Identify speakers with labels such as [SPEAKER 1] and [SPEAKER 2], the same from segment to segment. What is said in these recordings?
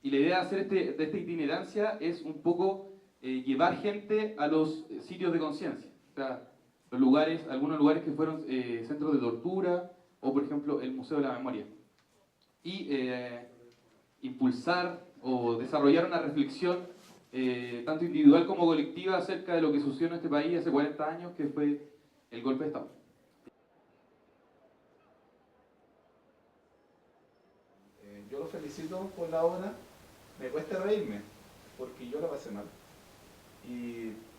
[SPEAKER 1] y la idea de hacer de esta itinerancia es un poco llevar gente a los sitios de conciencia. O sea, los lugares, algunos lugares que fueron centros de tortura, o por ejemplo el Museo de la Memoria. Y impulsar o desarrollar una reflexión tanto individual como colectiva acerca de lo que sucedió en este país hace 40 años, que fue el golpe de Estado.
[SPEAKER 2] Yo lo felicito por la obra, me cuesta reírme, porque yo la pasé mal.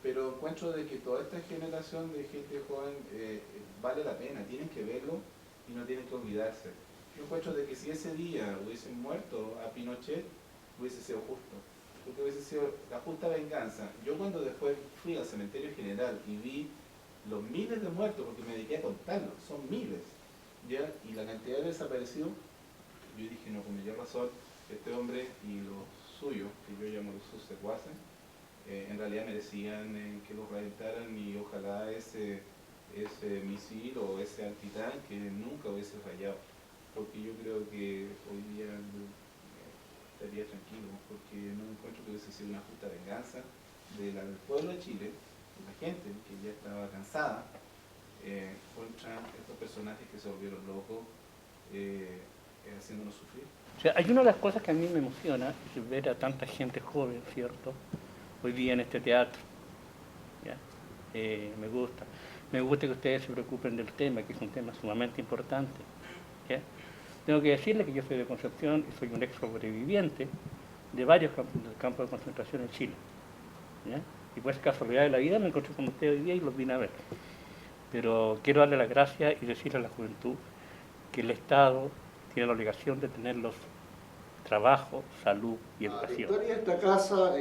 [SPEAKER 2] Pero encuentro de que toda esta generación de gente joven vale la pena, tienen que verlo y no tienen que olvidarse. Yo encuentro de que si ese día hubiesen muerto a Pinochet, hubiese sido justo, porque hubiese sido la justa venganza. Yo cuando después fui al cementerio general y vi los miles de muertos, porque me dediqué a contarlos, son miles, ¿ya? Y la cantidad de desaparecidos, yo dije, no, con mayor razón, este hombre y los suyos, que yo llamo sus secuaces, en realidad merecían que los reventaran, y ojalá ese misil o ese antitanque nunca hubiese fallado, porque yo creo que hoy día estaría tranquilo, porque no encuentro que hubiese sido una justa venganza del pueblo de Chile, de la gente que ya estaba cansada, contra estos personajes que se volvieron locos, haciéndonos sufrir.
[SPEAKER 3] O sea, hay una de las cosas que a mí me emociona, es ver a tanta gente joven, ¿cierto?, hoy día en este teatro. ¿Ya? Me gusta. Me gusta que ustedes se preocupen del tema, que es un tema sumamente importante. ¿Ya? Tengo que decirles que yo soy de Concepción y soy un ex sobreviviente de varios campos de concentración en Chile. ¿Ya? Y pues casualidad de la vida me encontré con ustedes hoy día y los vine a ver. Pero quiero darle las gracias y decirle a la juventud que el Estado tiene la obligación de tenerlos trabajo, salud y educación.
[SPEAKER 4] La historia de esta casa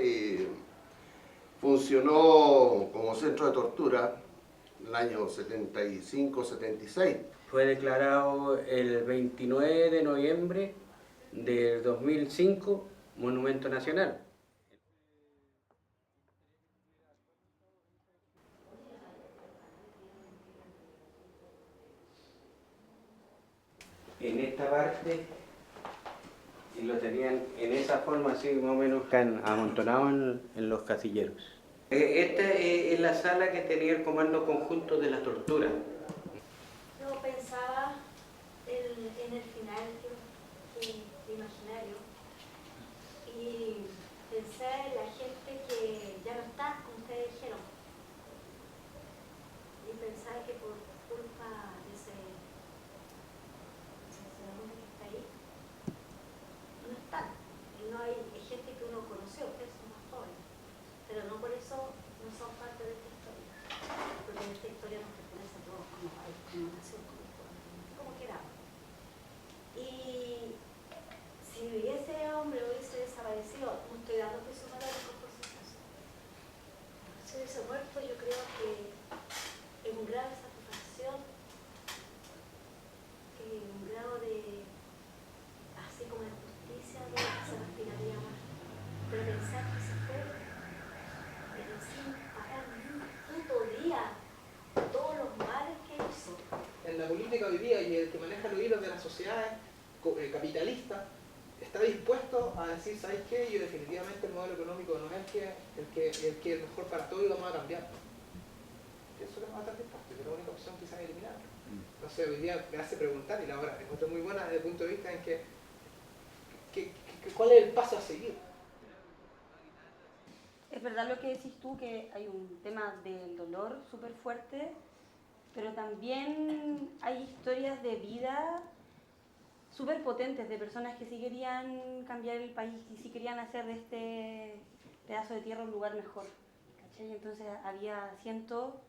[SPEAKER 4] funcionó como centro de tortura en el año 75-76.
[SPEAKER 5] Fue declarado el 29 de noviembre del 2005 Monumento Nacional. En esta parte lo tenían en esa forma, así más o menos amontonados en los casilleros. Esta es la sala que tenía el Comando Conjunto de la Tortura.
[SPEAKER 6] Yo pensaba en el final que imaginario, y pensé en la gente que ya no está, como ustedes dijeron, y pensaba que por culpa de ese hombre que está ahí, no están. Y no hay gente que uno conoció, ustedes son más jóvenes, pero no por eso no son parte de esta historia, porque esta historia nos pertenece a todos como país, como nación, como queramos. Y si ese hombre hubiese desaparecido, no estoy dando que su mala descomposición, si hubiese muerto, yo creo que es un grado de satisfacción, un grado de, así como de justicia, de que se respiraría más. Pero pensar que se fue, pero sin parar ni un puto día todos los males que hizo.
[SPEAKER 7] En la política hoy día, y el que maneja los hilos de las sociedades capitalistas está dispuesto a decir, ¿sabes qué? Yo definitivamente el modelo económico no es el que es mejor para todos y vamos a cambiar. Pienso que vamos a estar dispuestos, que es la única opción quizás eliminar. Entonces hoy día me hace preguntar, y la obra encuentro muy buena desde el punto de vista en que ¿cuál es el paso a seguir?
[SPEAKER 8] Es verdad lo que decís tú, que hay un tema del dolor súper fuerte, pero también hay historias de vida súper potentes de personas que sí querían cambiar el país y sí querían hacer de este pedazo de tierra un lugar mejor, ¿cachai? Entonces había, siento,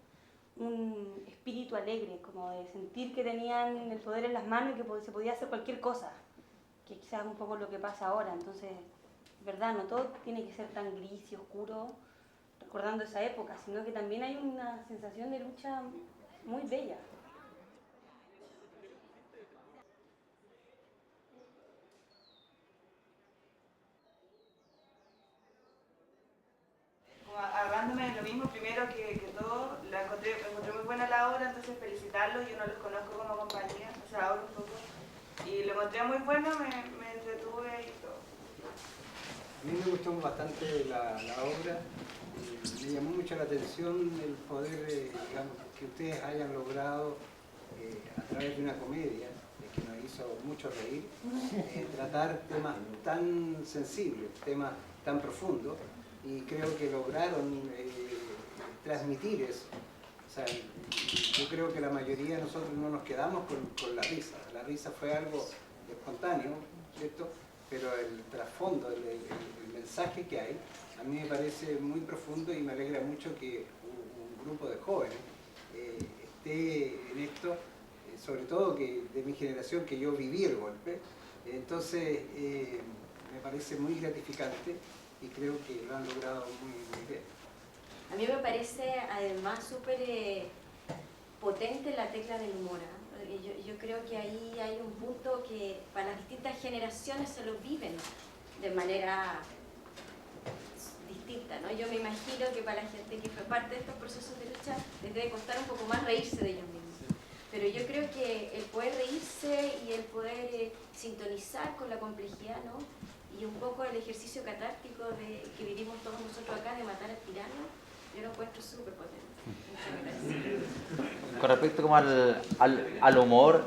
[SPEAKER 8] un espíritu alegre, como de sentir que tenían el poder en las manos y que se podía hacer cualquier cosa, que quizás es un poco lo que pasa ahora. Entonces, verdad, no todo tiene que ser tan gris y oscuro recordando esa época, sino que también hay una sensación de lucha muy bella.
[SPEAKER 9] Agarrándome de lo mismo, primero que todo, encontré muy buena la obra, entonces felicitarlos. Yo no los conozco como compañía, o sea, ahora un poco, y lo encontré muy bueno, me entretuve y todo.
[SPEAKER 10] A mí me gustó bastante la obra. Me llamó mucho la atención el poder, digamos, que ustedes hayan logrado a través de una comedia que nos hizo mucho reír, tratar temas tan sensibles, temas tan profundos, y creo que lograron transmitir eso. O sea, yo creo que la mayoría de nosotros no nos quedamos con la risa. La risa fue algo espontáneo, ¿cierto? Pero el trasfondo, el mensaje que hay, a mí me parece muy profundo y me alegra mucho que un grupo de jóvenes esté en esto, sobre todo que de mi generación, que yo viví el golpe. Entonces, me parece muy gratificante y creo que lo han logrado muy, muy bien.
[SPEAKER 8] A mí me parece además súper potente la tecla del humor. Yo creo que ahí hay un punto que para las distintas generaciones se lo viven de manera distinta, ¿no? Yo me imagino que para la gente que fue parte de estos procesos de lucha les debe costar un poco más reírse de ellos mismos. Pero yo creo que el poder reírse y el poder sintonizar con la complejidad, ¿no? Y un poco el ejercicio catártico que vivimos todos nosotros acá de matar al tirano, yo lo encuentro súper potente.
[SPEAKER 11] Con respecto como al humor,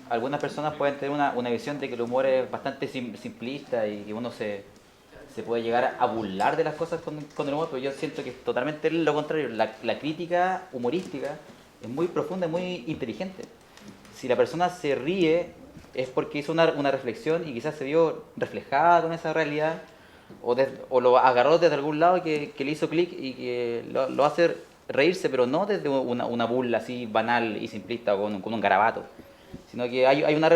[SPEAKER 11] algunas personas pueden tener una visión de que el humor es bastante simplista y que uno se puede llegar a burlar de las cosas con el humor, pero yo siento que es totalmente lo contrario. La crítica humorística es muy profunda, muy inteligente. Si la persona se ríe es porque hizo una reflexión y quizás se vio reflejada con esa realidad, o lo agarró desde algún lado que le hizo clic y que lo hace reírse, pero no desde una burla así banal y simplista o con un garabato, sino que hay una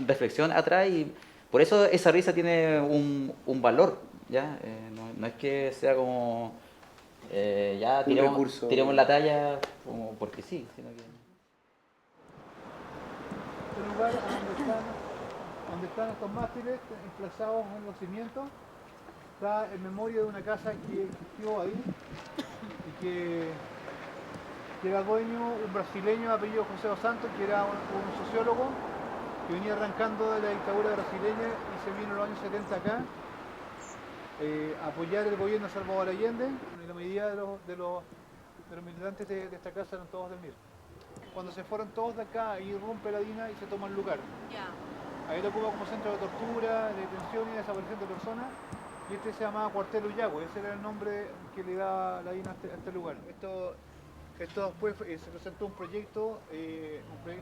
[SPEAKER 11] reflexión atrás y por eso esa risa tiene un valor, ¿ya? No es que sea como ya tiremos la talla como porque sí, sino que...
[SPEAKER 12] Este lugar donde están estos mástiles emplazados en los cimientos está en memoria de una casa que existió ahí y que era dueño un brasileño de apellido José dos Santos, que era un sociólogo que venía arrancando de la dictadura brasileña y se vino en los años 70 acá a apoyar el gobierno de Salvador Allende, y la mayoría de los militantes de esta casa eran todos del MIR. Cuando se fueron todos de acá, irrumpe la DINA y se toma el lugar. Ahí lo ocupa como centro de tortura, de detención y desaparición de personas, y este se llamaba Cuartel Ullagüe, ese era el nombre que le daba la DINA a este lugar. Esto después se presentó un proyecto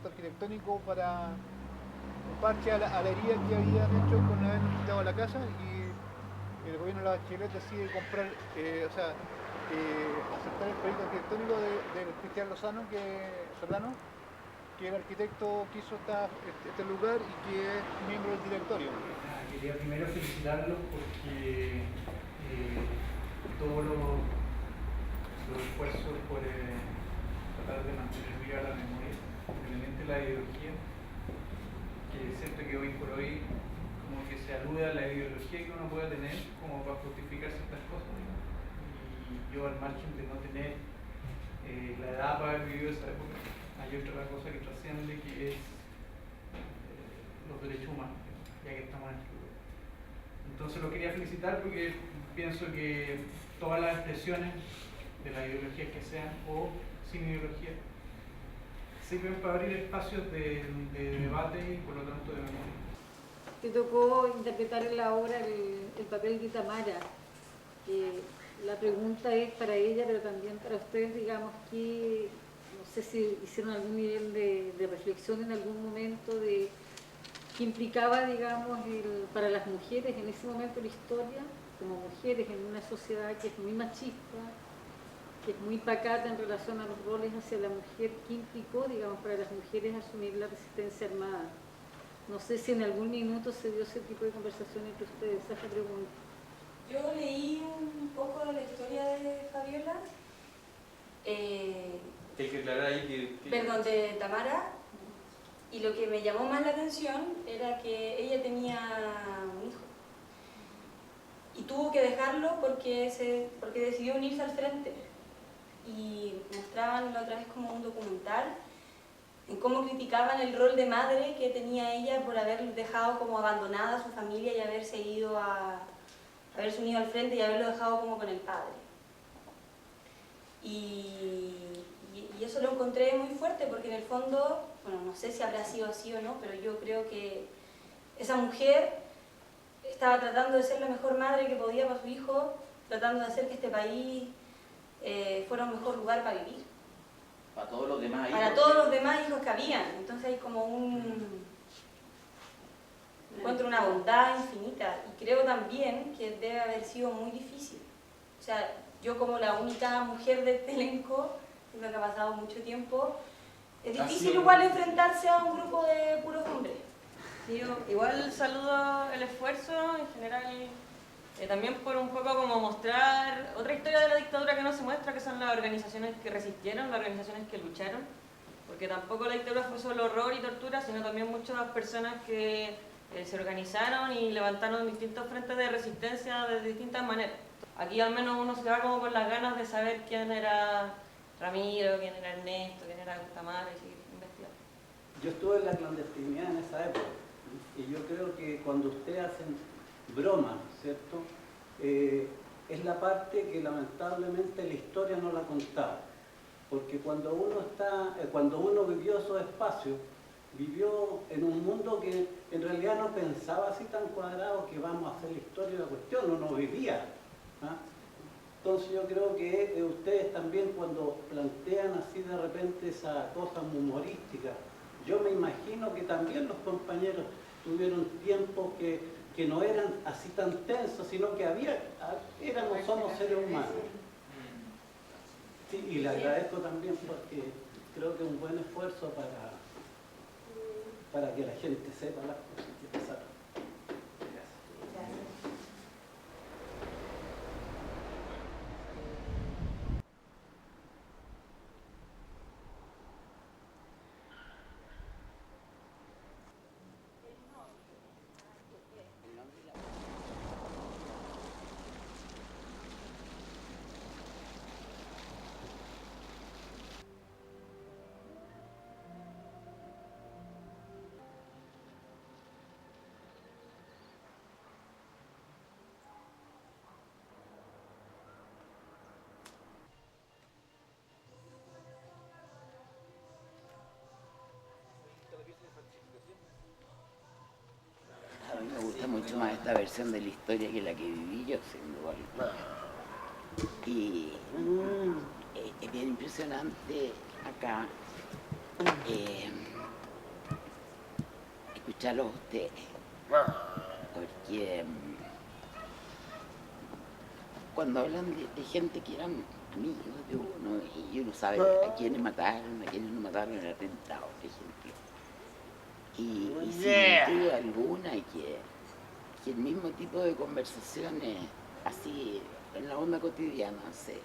[SPEAKER 12] arquitectónico para un parche a la herida que habían hecho con habernos quitado la casa, y el gobierno de la Bachelet decide comprar, aceptar el proyecto arquitectónico de Cristian Solano, que el arquitecto que hizo este lugar y que es miembro del directorio.
[SPEAKER 13] Quería primero felicitarlos porque todos los esfuerzos por tratar de mantener viva la memoria, especialmente la ideología, que siento que hoy por hoy como que se alude a la ideología que uno pueda tener como para justificar ciertas cosas. Y yo, al margen de no tener la edad para haber vivido esa época, hay otra cosa que trasciende, que es los derechos humanos, ya que estamos en este lugar. Entonces lo quería felicitar porque pienso que todas las expresiones de la ideología que sean o sin ideología sirven para abrir espacios de debate y por lo tanto de memoria.
[SPEAKER 14] Te tocó interpretar en la obra el papel de Tamara. La pregunta es para ella, pero también para ustedes, digamos, que no sé si hicieron algún nivel de reflexión en algún momento de qué implicaba, digamos, para las mujeres en ese momento la historia, como mujeres en una sociedad que es muy machista, que es muy pacata en relación a los roles hacia la mujer, qué implicó, digamos, para las mujeres asumir la resistencia armada. No sé si en algún minuto se dio ese tipo de conversación entre ustedes, esa pregunta.
[SPEAKER 8] Yo leí un poco de la historia de Fabiola, de Tamara, y lo que me llamó más la atención era que ella tenía un hijo y tuvo que dejarlo porque decidió unirse al frente, y mostraban la otra vez como un documental en cómo criticaban el rol de madre que tenía ella por haber dejado como abandonada a su familia y haberse ido a haberse unido al frente y haberlo dejado como con el padre. Y eso lo encontré muy fuerte porque en el fondo, bueno, no sé si habrá sido así o no, pero yo creo que esa mujer estaba tratando de ser la mejor madre que podía para su hijo, tratando de hacer que este país fuera un mejor lugar para vivir.
[SPEAKER 11] Para todos los demás hijos.
[SPEAKER 8] Para todos los demás hijos que habían. Entonces hay como encuentro una bondad infinita. Y creo también que debe haber sido muy difícil. O sea, yo como la única mujer de este elenco, que ha pasado mucho tiempo, es difícil igual enfrentarse a un grupo de puros hombres.
[SPEAKER 15] Sí, yo igual saludo el esfuerzo en general, también por un poco como mostrar otra historia de la dictadura que no se muestra, que son las organizaciones que resistieron, las organizaciones que lucharon, porque tampoco la dictadura fue solo horror y tortura, sino también muchas personas que se organizaron y levantaron distintos frentes de resistencia de distintas maneras. Aquí al menos uno se va como con las ganas de saber quién era Ramiro, quién era Ernesto, quién era Tamara y seguir investigando.
[SPEAKER 16] Yo estuve en la clandestinidad en esa época y yo creo que cuando ustedes hacen bromas, ¿cierto? Es la parte que lamentablemente la historia no la contaba, porque cuando uno vivió esos espacios, vivió en un mundo que en realidad no pensaba así tan cuadrado que vamos a hacer la historia de la cuestión, uno vivía. ¿Ah? Entonces yo creo que ustedes también cuando plantean así de repente esa cosa humorística, yo me imagino que también los compañeros tuvieron tiempos que no eran así tan tensos, sino que somos seres humanos. Sí, y le agradezco también porque creo que es un buen esfuerzo para que la gente sepa las cosas que pasaron.
[SPEAKER 17] A mí me gusta mucho más esta versión de la historia que la que viví yo, sin duda. Y es bien impresionante acá escucharlos a ustedes, porque cuando hablan de gente que eran amigos de uno y uno sabe a quiénes mataron, a quiénes no mataron en el atentado, por ejemplo. Y sin duda alguna y que el mismo tipo de conversaciones así en la onda cotidiana se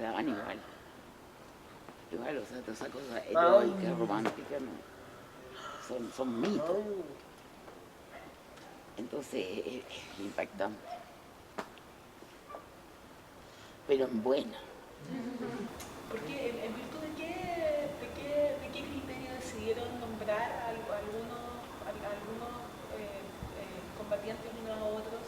[SPEAKER 17] daban igual, o sea, todas esas cosas heroicas, románticas, ¿no? son mitos. Entonces es impactante, pero en buena.
[SPEAKER 18] Porque en virtud de qué criterio decidieron nombrar a algunos combatientes unos a otros,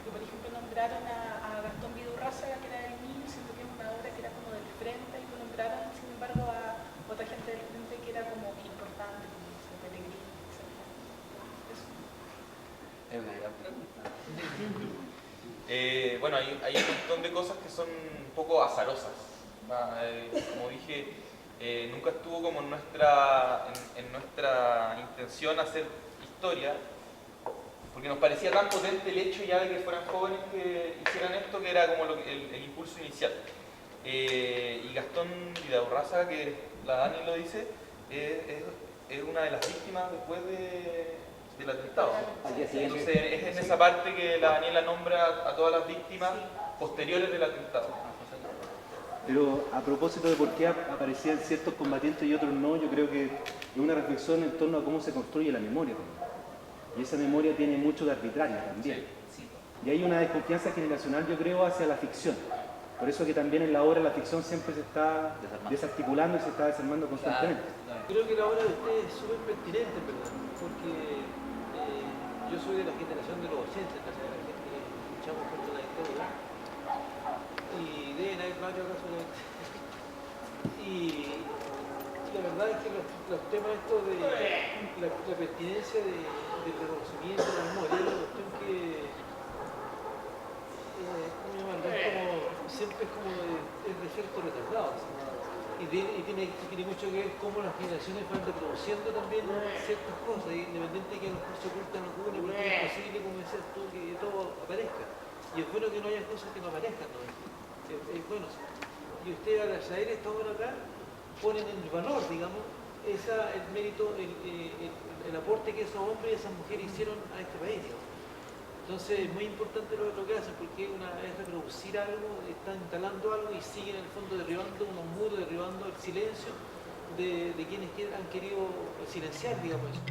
[SPEAKER 18] que por ejemplo nombraron a Gastón Vidurrázaga, que era del MIN, siendo que es una obra que era como del frente, y lo nombraron sin embargo a otra gente del frente que era como importante, como Pellegrini, etc.
[SPEAKER 19] Es una gran pregunta. Bueno, hay un montón de cosas que son un poco azarosas. Como dije, nunca estuvo como en nuestra intención hacer historia, porque nos parecía tan potente el hecho ya de que fueran jóvenes que hicieran esto, que era como el impulso inicial. Y Gastón Vidurrázaga, que la Dani lo dice, es una de las víctimas después del atentado. Entonces es en esa parte que la Daniela nombra a todas las víctimas posteriores del atentado.
[SPEAKER 20] Pero a propósito de por qué aparecían ciertos combatientes y otros no, yo creo que es una reflexión en torno a cómo se construye la memoria también. Y esa memoria tiene mucho de arbitrario también. Y hay una desconfianza generacional, yo creo, hacia la ficción. Por eso que también en la obra la ficción siempre se está desarticulando y se está desarmando constantemente.
[SPEAKER 21] Creo que la obra de ustedes es súper pertinente, ¿verdad? Porque yo soy de la generación de los 80, casi de la gente luchamos contra la dictadura. Y deben haber varios casos de y la verdad es que los temas estos de la pertinencia del reconocimiento de la memoria es una cuestión que siempre es como de efecto retardado. Y tiene mucho que ver cómo las generaciones van reproduciendo también ciertas cosas, independiente de que a lo mejor se ocultan algunas, porque es imposible, como decías tú, que todo aparezca. Y es bueno que no haya cosas que no aparezcan, ¿no? Es bueno. Y ustedes al traer esta obra acá, ponen en valor, digamos, el mérito, el aporte que esos hombres y esas mujeres hicieron a este país, digamos. Entonces es muy importante lo que hacen, porque es reproducir algo, están instalando algo y siguen en el fondo derribando unos muros, derribando el silencio de quienes han querido silenciar, digamos, eso.